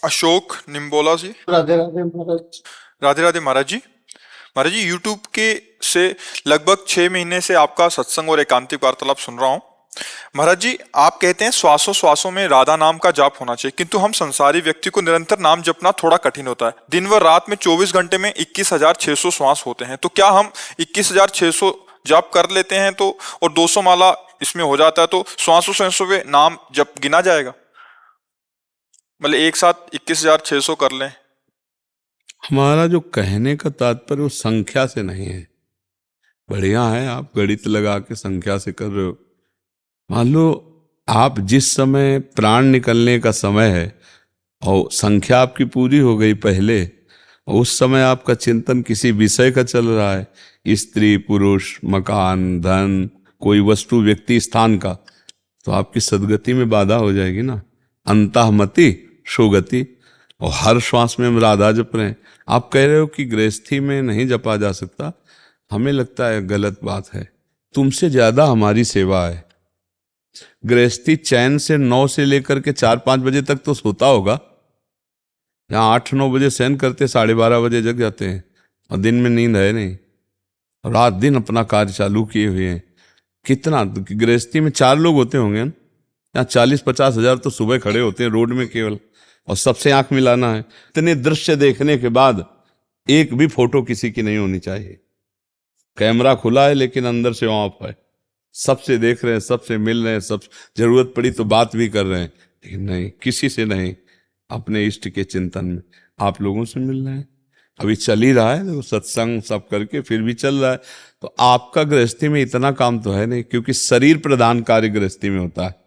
अशोक निम्बोला जी। राधे राधे महाराज। राधे राधे महाराज जी। महाराज जी, YouTube के से लगभग 6 महीने से आपका सत्संग और एकांतिक वार्तालाप सुन रहा हूँ। महाराज जी, आप कहते हैं श्वासों श्वासों में राधा नाम का जाप होना चाहिए, किंतु हम संसारी व्यक्ति को निरंतर नाम जपना थोड़ा कठिन होता है। दिन व रात में 24 घंटे में 21,600 श्वास होते हैं, तो क्या हम 21,600 जाप कर लेते हैं तो और 200 माला इसमें हो जाता है, तो श्वासों श्वासों में नाम जप गिना जाएगा? मतलब एक साथ 21,600 कर लें? हमारा जो कहने का तात्पर्य वो संख्या से नहीं है। बढ़िया है, आप गणित लगा के संख्या से कर रहे हो। मान लो आप जिस समय प्राण निकलने का समय है और संख्या आपकी पूरी हो गई पहले, और उस समय आपका चिंतन किसी विषय का चल रहा है, स्त्री पुरुष, मकान, धन, कोई वस्तु, व्यक्ति, स्थान का, तो आपकी सदगति में बाधा हो जाएगी ना। अंतःमति सुगति। और हर श्वास में हम राधा जप रहे हैं। आप कह रहे हो कि गृहस्थी में नहीं जपा जा सकता, हमें लगता है गलत बात है। तुमसे ज्यादा हमारी सेवा है। गृहस्थी चैन से 9 से लेकर के 4-5 बजे तक तो सोता होगा। यहाँ 8-9 बजे सहन करते, 12:30 बजे जग जाते हैं, और दिन में नींद है नहीं, और रात दिन अपना कार्य चालू किए हुए हैं। कितना गृहस्थी में 4 लोग होते होंगे ना, यहाँ 40-50 हजार तो सुबह खड़े होते हैं रोड में केवल, और सबसे आंख मिलाना है। इतने दृश्य देखने के बाद एक भी फोटो किसी की नहीं होनी चाहिए। कैमरा खुला है लेकिन अंदर से ऑफ है। सबसे देख रहे हैं, सबसे मिल रहे हैं, सब जरूरत पड़ी तो बात भी कर रहे हैं, लेकिन नहीं, किसी से नहीं। अपने इष्ट के चिंतन में आप लोगों से मिल रहे हैं। अभी चल ही रहा है, देखो सत्संग सब करके फिर भी चल रहा है। तो आपका गृहस्थी में इतना काम तो है नहीं, क्योंकि शरीर प्रधान कार्य गृहस्थी में होता है।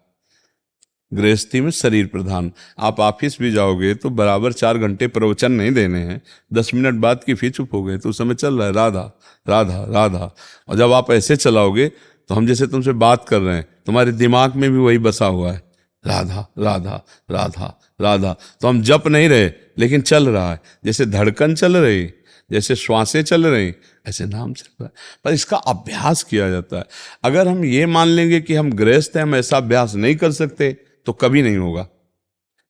गृहस्थी में शरीर प्रधान। आप ऑफिस भी जाओगे तो बराबर 4 घंटे प्रवचन नहीं देने हैं, 10 मिनट बाद की फिर चुप हो गए, तो उस समय चल रहा है राधा राधा राधा। और जब आप ऐसे चलाओगे तो हम जैसे तुमसे बात कर रहे हैं, तुम्हारे दिमाग में भी वही बसा हुआ है, राधा राधा राधा राधा। तो हम जप नहीं रहे लेकिन चल रहा है, जैसे धड़कन चल रही, जैसे श्वासें चल रही, ऐसे नाम चल रहा है। पर इसका अभ्यास किया जाता है। अगर हम ये मान लेंगे कि हम गृहस्थ हैं, हम ऐसा अभ्यास नहीं कर सकते, तो कभी नहीं होगा।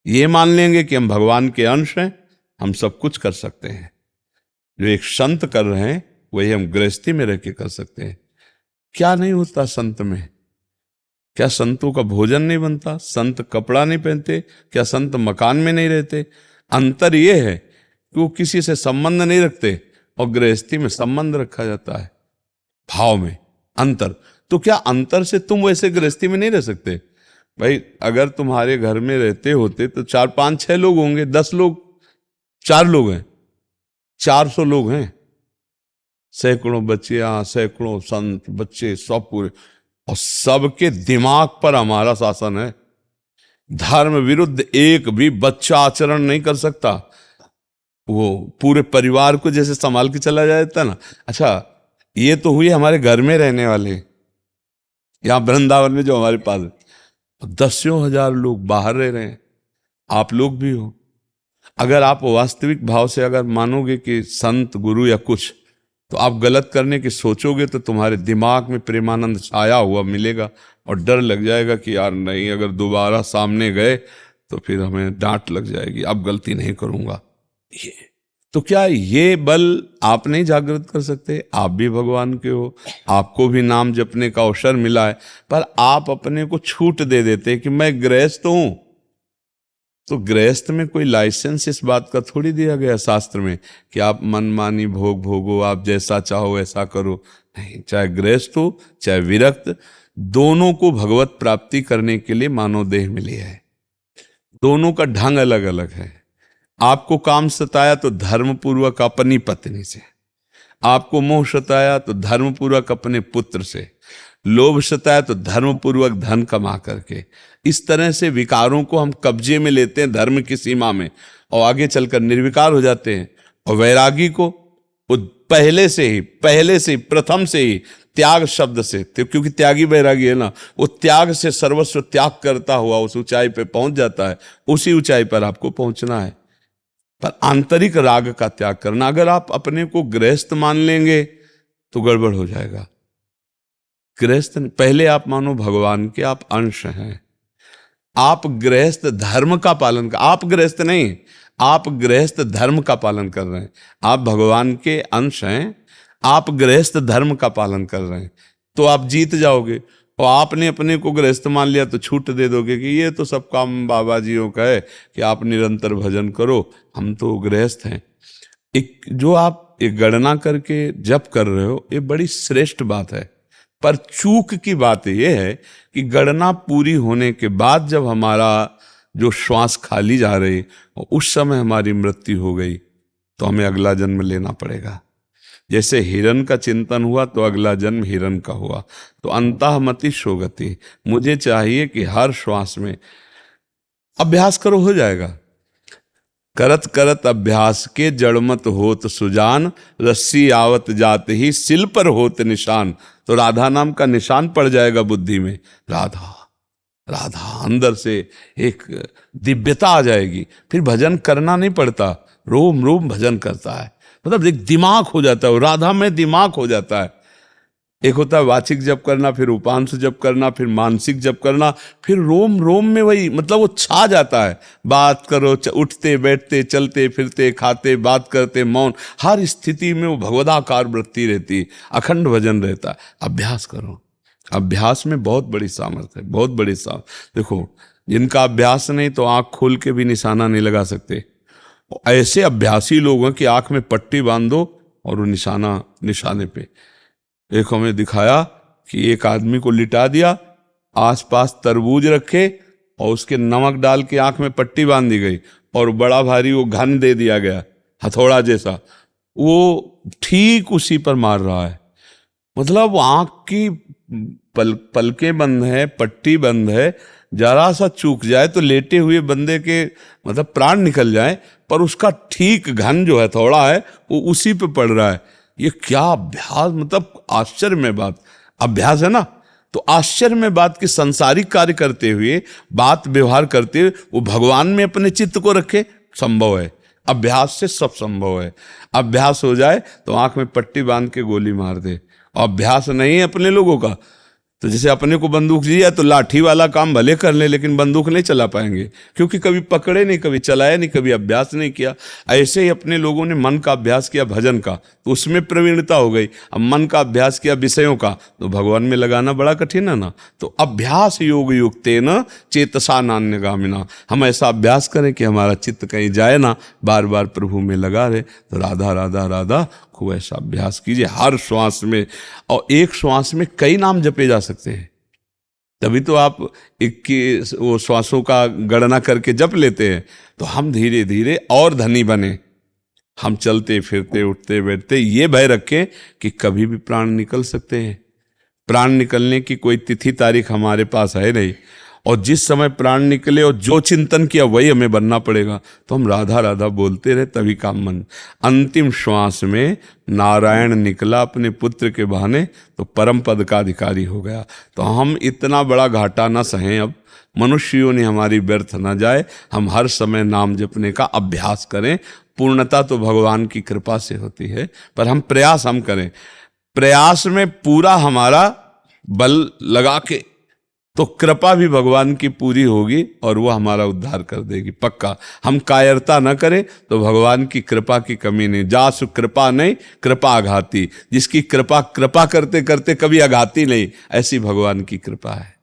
ये मान लेंगे कि हम भगवान के अंश हैं, हम सब कुछ कर सकते हैं। जो एक संत कर रहे हैं वही हम गृहस्थी में रह के कर सकते हैं। क्या नहीं होता संत में? क्या संतों का भोजन नहीं बनता? संत कपड़ा नहीं पहनते? क्या संत मकान में नहीं रहते? अंतर ये है कि वो किसी से संबंध नहीं रखते, और गृहस्थी में संबंध रखा जाता है, भाव में अंतर। तो क्या अंतर से तुम वैसे गृहस्थी में नहीं रह सकते? भाई अगर तुम्हारे घर में रहते होते तो 4-5-6 लोग होंगे, 10 लोग, 4 लोग हैं, 400 लोग हैं, सैकड़ों बच्चियां, सैकड़ों संत, बच्चे, सब पूरे, और सबके दिमाग पर हमारा शासन है। धर्म विरुद्ध एक भी बच्चा आचरण नहीं कर सकता। वो पूरे परिवार को जैसे संभाल के चला जाता ना। अच्छा, ये तो हुई हमारे घर में रहने वाले, यहाँ वृंदावन में जो हमारे पास 10,000 लोग बाहर रह रहे हैं, आप लोग भी हो। अगर आप वास्तविक भाव से अगर मानोगे कि संत गुरु या कुछ, तो आप गलत करने की सोचोगे तो तुम्हारे दिमाग में प्रेमानंद छाया हुआ मिलेगा, और डर लग जाएगा कि यार नहीं, अगर दोबारा सामने गए तो फिर हमें डांट लग जाएगी, अब गलती नहीं करूंगा। ये तो क्या ये बल आप नहीं जागृत कर सकते? आप भी भगवान के हो, आपको भी नाम जपने का अवसर मिला है, पर आप अपने को छूट दे देते कि मैं गृहस्थ हूं। तो गृहस्थ में कोई लाइसेंस इस बात का थोड़ी दिया गया शास्त्र में कि आप मनमानी भोग भोगो, आप जैसा चाहो ऐसा करो। नहीं, चाहे गृहस्थ हो चाहे विरक्त, दोनों को भगवत प्राप्ति करने के लिए मानव देह मिली है। दोनों का ढंग अलग अलग है। आपको काम सताया तो धर्मपूर्वक अपनी पत्नी से, आपको मोह सताया तो धर्मपूर्वक अपने पुत्र से, लोभ सताया तो धर्मपूर्वक धन कमा करके। इस तरह से विकारों को हम कब्जे में लेते हैं धर्म की सीमा में, और आगे चलकर निर्विकार हो जाते हैं। और वैरागी को वो पहले से ही प्रथम से ही त्याग शब्द से, क्योंकि त्यागी वैरागी है ना, वो त्याग से सर्वस्व त्याग करता हुआ उस ऊंचाई पे पहुंच जाता है। उसी ऊंचाई पर आपको पहुंचना है, पर आंतरिक राग का त्याग करना। अगर आप अपने को गृहस्थ मान लेंगे तो गड़बड़ हो जाएगा। गृहस्थ पहले आप मानो भगवान के आप अंश हैं, आप गृहस्थ धर्म का पालन कर, आप गृहस्थ नहीं, आप गृहस्थ धर्म का पालन कर रहे हैं। आप भगवान के अंश हैं, आप गृहस्थ धर्म का पालन कर रहे हैं, तो आप जीत जाओगे। और आपने अपने को गृहस्थ मान लिया तो छूट दे दोगे कि ये तो सब काम बाबा जियों का है कि आप निरंतर भजन करो, हम तो गृहस्थ हैं। एक जो आप एक गणना करके जप कर रहे हो, ये बड़ी श्रेष्ठ बात है। पर चूक की बात यह है कि गणना पूरी होने के बाद जब हमारा जो श्वास खाली जा रही और उस समय हमारी मृत्यु हो गई, तो हमें अगला जन्म लेना पड़ेगा। जैसे हिरण का चिंतन हुआ तो अगला जन्म हिरण का हुआ। तो अंतःमति शोगति, मुझे चाहिए कि हर श्वास में अभ्यास करो, हो जाएगा। करत करत अभ्यास के जड़मत होत सुजान, रस्सी आवत जात ही सिल पर होत निशान। तो राधा नाम का निशान पड़ जाएगा बुद्धि में, राधा राधा, अंदर से एक दिव्यता आ जाएगी। फिर भजन करना नहीं पड़ता, रोम रोम भजन करता है, मतलब एक दिमाग हो जाता है, राधा में दिमाग हो जाता है। एक होता है वाचिक जप करना, फिर उपांश जप करना, फिर मानसिक जप करना, फिर रोम रोम में वही, मतलब वो छा जाता है। बात करो, उठते बैठते चलते फिरते खाते बात करते मौन, हर स्थिति में वो भगवदाकार वृत्ति रहती, अखंड भजन रहता है। अभ्यास करो, अभ्यास में बहुत बड़ी सामर्थ्य है, बहुत बड़ी सामर्थ्य। देखो, जिनका अभ्यास नहीं तो आंख खोल के भी निशाना नहीं लगा सकते। ऐसे अभ्यासी लोगों की आंख में पट्टी बांध दो और वो निशाने पे। एक हमें दिखाया कि एक आदमी को लिटा दिया, आसपास तरबूज रखे और उसके नमक डाल के आंख में पट्टी बांध दी गई और बड़ा भारी वो घन दे दिया गया, हथौड़ा जैसा, वो ठीक उसी पर मार रहा है। मतलब आंख की पलकें बंद है, पट्टी बंद है, जरा सा चूक जाए तो लेटे हुए बंदे के मतलब प्राण निकल जाए, पर उसका ठीक घन जो है थोड़ा है वो उसी पे पड़ रहा है। ये क्या अभ्यास, मतलब आश्चर्य में बात, अभ्यास है ना। तो आश्चर्य में बात कि संसारिक कार्य करते हुए, बात व्यवहार करते हुए वो भगवान में अपने चित्त को रखे, संभव है। अभ्यास से सब संभव है। अभ्यास हो जाए तो आंख में पट्टी बांध के गोली मार दे। और अभ्यास नहीं है अपने लोगों का, तो जैसे अपने को बंदूक दी है तो लाठी वाला काम भले कर ले लेकिन बंदूक नहीं चला पाएंगे, क्योंकि कभी पकड़े नहीं, कभी चलाया नहीं, कभी अभ्यास नहीं किया। ऐसे ही अपने लोगों ने मन का अभ्यास किया, भजन का, तो उसमें प्रवीणता हो गई। अब मन का अभ्यास किया विषयों का, तो भगवान में लगाना बड़ा कठिन है ना। तो अभ्यास योग युक्तेन चेतसा नान्यगामिना, हम ऐसा अभ्यास करें कि हमारा चित्त कहीं जाए ना, बार बार प्रभु में लगा रहे। तो राधा राधा राधा खूब ऐसा अभ्यास कीजिए हर श्वास में। और एक श्वास में कई नाम जपे जा सकते हैं, तभी तो आप 21 वो श्वासों का गणना करके जप लेते हैं। तो हम धीरे धीरे और धनी बने। हम चलते फिरते उठते बैठते ये भय रखें कि कभी भी प्राण निकल सकते हैं। प्राण निकलने की कोई तिथि तारीख हमारे पास है नहीं, और जिस समय प्राण निकले और जो चिंतन किया वही हमें बनना पड़ेगा। तो हम राधा राधा बोलते रहे, तभी काम मन। अंतिम श्वास में नारायण निकला अपने पुत्र के बहाने, तो परम पद का अधिकारी हो गया। तो हम इतना बड़ा घाटा ना सहें, अब मनुष्यों ने हमारी व्यर्थ ना जाए। हम हर समय नाम जपने का अभ्यास करें। पूर्णता तो भगवान की कृपा से होती है, पर हम प्रयास हम करें। प्रयास में पूरा हमारा बल लगा के, तो कृपा भी भगवान की पूरी होगी और वो हमारा उद्धार कर देगी पक्का। हम कायरता न करें तो भगवान की कृपा की कमी नहीं। जासु कृपा नहीं कृपा आघाती, जिसकी कृपा करते करते कभी आघाती नहीं, ऐसी भगवान की कृपा है।